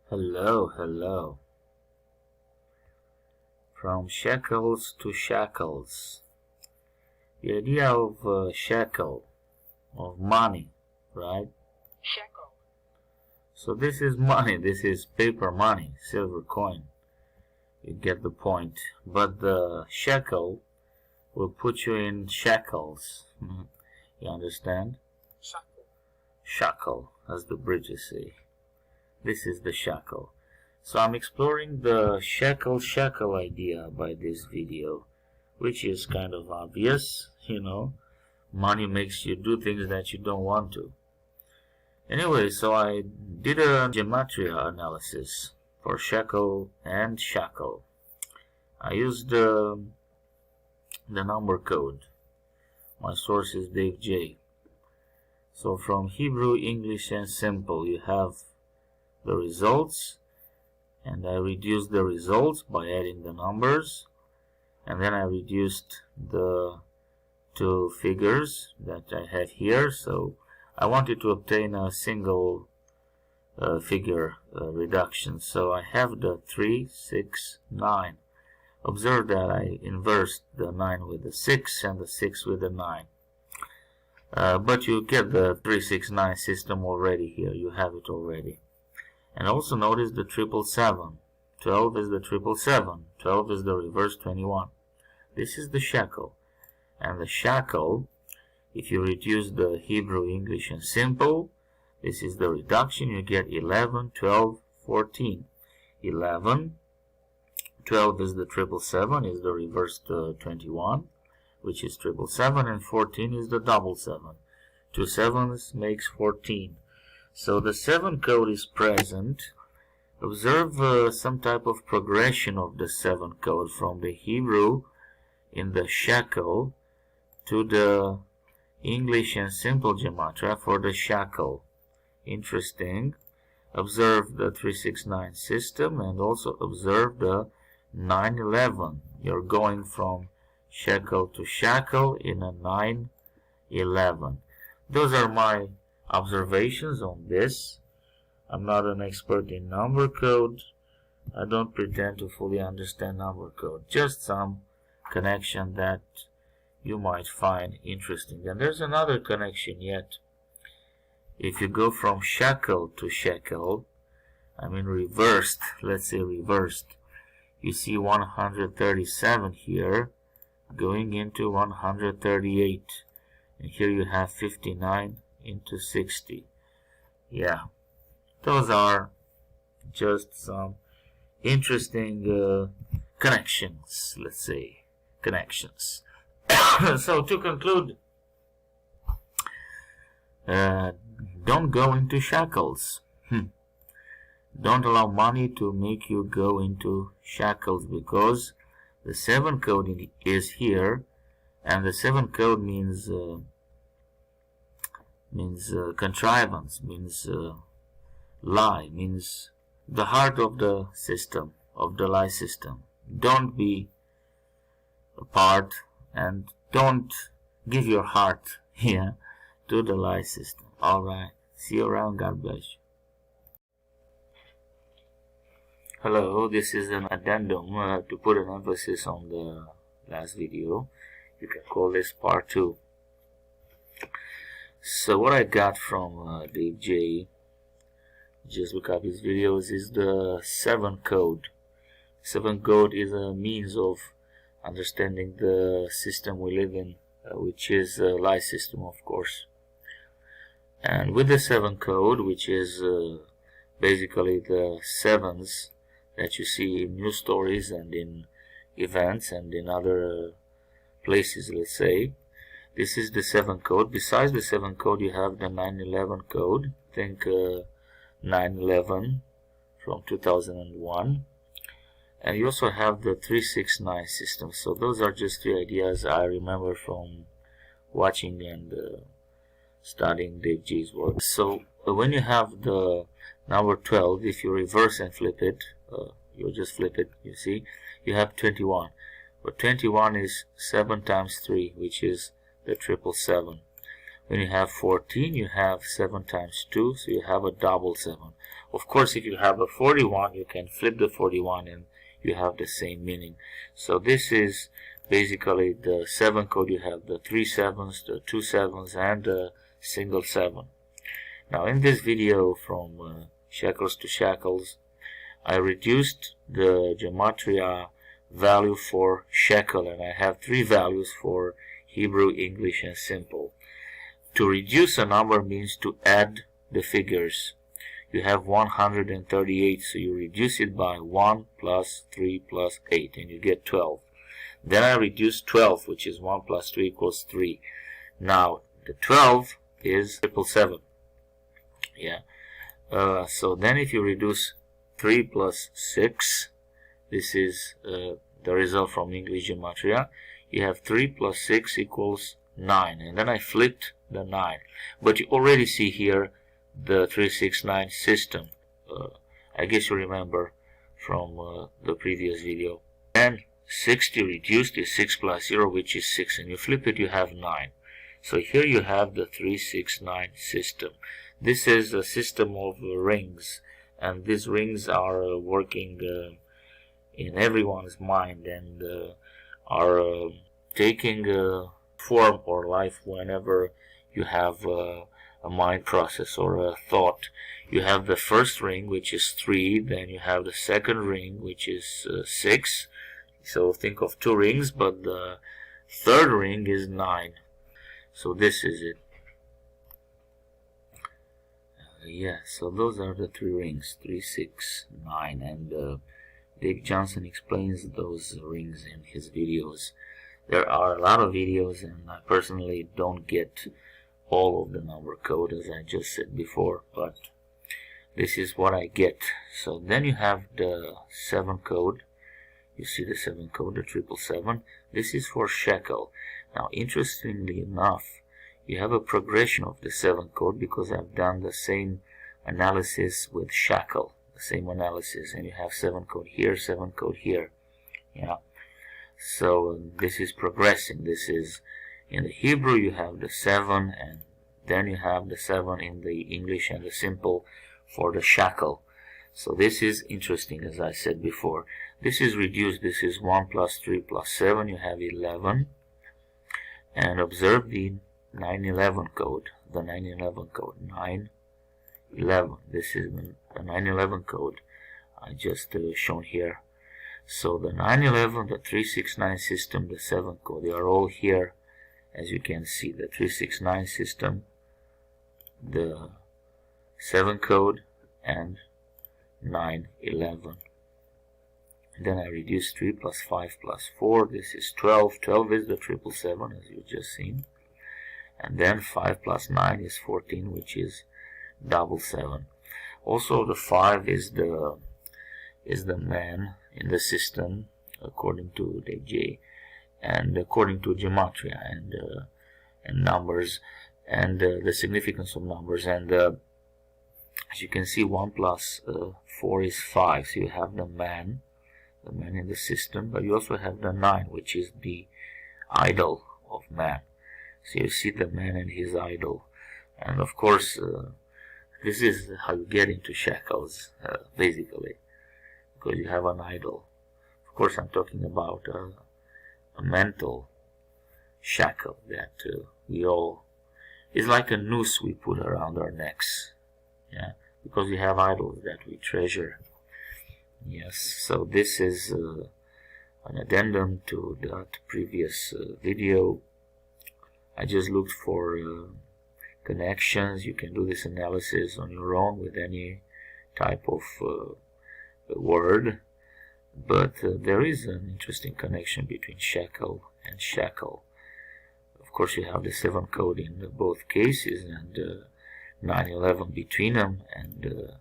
Hello, hello. From shekels to shackles. The idea of shekel, of money, right? Shekel. So this is money, this is paper money, silver coin. You get the point. But the shekel will put you in shackles. You understand? Shackle. Shackle, as the British say. This is the shackle. So I'm exploring the shekel idea by this video, which is kind of obvious, money makes you do things that you don't want to. Anyway, so I did a gematria analysis for shekel and shackle. I used the number code. My source is Dave J. So from Hebrew, English, and Simple, you have the results, and I reduced the results by adding the numbers, and then I reduced the two figures that I have here. So I wanted to obtain a single figure reduction. So I have the 3, 6, 9. Observe that I inversed the 9 with the 6 and the 6 with the 9. But you get the 3, 6, 9 system already here. You have it already. And also notice the 777. 12 is the 777. 12 is the reverse 21. This is the shekel. And the shekel, if you reduce the Hebrew, English, and Simple, this is the reduction. You get 11, 12, 14. 11, 12 is the 777, is the reverse 21, which is 777, and 14 is the double 7. 2 sevens makes 14. So the 7 code is present. Observe some type of progression of the 7 code from the Hebrew in the shekel to the English and Simple gematria for the shekel. Interesting. Observe the 369 system and also observe the 911. You're going from shekel to shekel in a 911. Those are my observations on this. I'm not an expert in number code. I don't pretend to fully understand number code. Just some connection that you might find interesting. And there's another connection yet. If you go from shekel to shekel, reversed, let's say reversed, you see 137 here going into 138. And here you have 59 into 60. Yeah, those are just some interesting connections, let's say, connections. So to conclude, don't go into shackles. Don't allow money to make you go into shackles, because the 7 code is here, and the 7 code means contrivance, means lie, means the heart of the system, of the lie system. Don't be a part, and don't give your heart here to the lie system. Alright, see you around. God bless you. Hello, this is an addendum to put an emphasis on the last video. You can call this part 2. So what I got from Dave J, just look up his videos, is the 7 code. 7 code is a means of understanding the system we live in, which is a lie system, of course. And with the 7 code, which is basically the 7s that you see in news stories and in events and in other places, let's say. This is the 7 code. Besides the 7 code, you have the 911 code. Think 9/11 from 2001. And you also have the 369 system. So those are just 3 ideas I remember from watching and studying Dave J's work. So when you have the number 12, if you reverse and flip it, you just flip it, you see, you have 21. But 21 is 7 times 3, which is the 777. When you have 14, you have 7 times 2, so you have a double 7. Of course, if you have a 41, you can flip the 41 and you have the same meaning. So this is basically the 7 code. You have the 3 sevens, the 2 sevens, and the single 7. Now in this video from shekels to shackles, I reduced the gematria value for shekel, and I have 3 values for Hebrew, English, and simple. To reduce a number means to add the figures. You have 138, so you reduce it by 1 plus 3 plus 8, and you get 12. Then I reduce 12, which is 1 plus 2 equals 3. Now, the 12 is 777. Yeah. So then if you reduce 3 plus 6, this is the result from English gematria. You have 3 plus 6 equals 9. And then I flipped the 9. But you already see here the 369 system. I guess you remember from the previous video. And 60 reduced is 6 plus 0, which is 6. And you flip it, you have 9. So here you have the 369 system. This is a system of rings, and these rings are working in everyone's mind and are taking form or life whenever you have a mind process or a thought. You have the first ring, which is 3, then you have the second ring, which is 6. So think of 2 rings, but the third ring is 9. So this is it. Yeah, so those are the 3 rings, 3, 6, 9, and Dave Johnson explains those rings in his videos. There are a lot of videos, and I personally don't get all of the number code, as I just said before, but this is what I get. So then you have the 7 code. You see the 7 code, the 777. This is for shekel. Now, interestingly enough, you have a progression of the 7 code because I've done the same analysis with shekel, the same analysis, and you have 7 code here, 7 code here. Yeah. So this is progressing. This is in the Hebrew you have the 7, and then you have the 7 in the English and the simple for the shekel. So this is interesting, as I said before. This is reduced. This is 1 plus 3 plus 7. You have 11. And observe the 911 code. The 911 code. 911. This is the 911 code I just shown here. So the 911, the 369 system, the 7 code, they are all here. As you can see, the 369 system, the 7 code, and 911. Then I reduce 3 plus 5 plus 4. This is 12. 12 is the 777, as you just seen. And then 5 plus 9 is 14, which is 777. Also, the 5 is the man in the system, according to Dave J, and according to gematria and numbers, and the significance of numbers. And as you can see, 1 plus 4 is 5. So you have the man in the system, but you also have the 9, which is the idol of man. So you see the man and his idol, and of course this is how you get into shekels, basically, because you have an idol. Of course, I'm talking about a mental shekel that we all, is like a noose we put around our necks, yeah, because we have idols that we treasure. Yes, so this is an addendum to that previous video. I just looked for connections. You can do this analysis on your own with any type of word, but there is an interesting connection between shekel and shekel. Of course, you have the 7 code in both cases, and 911 between them, and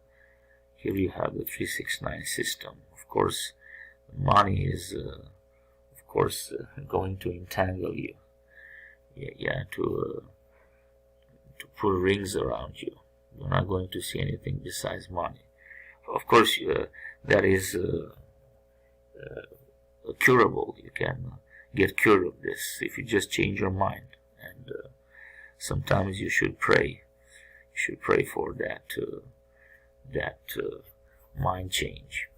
here you have the 369 system. Of course, money is of course going to entangle you, to put rings around you. You're not going to see anything besides money. Of course, that is curable. You can get cured of this if you just change your mind. And sometimes you should pray. You should pray for that mind change.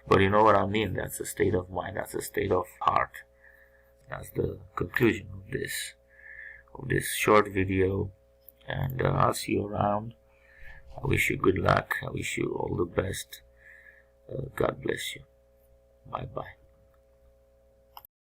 But you know what I mean? That's a state of mind. That's a state of heart. That's the conclusion of this short video. And I'll see you around. I wish you good luck. I wish you all the best. God bless you. Bye bye.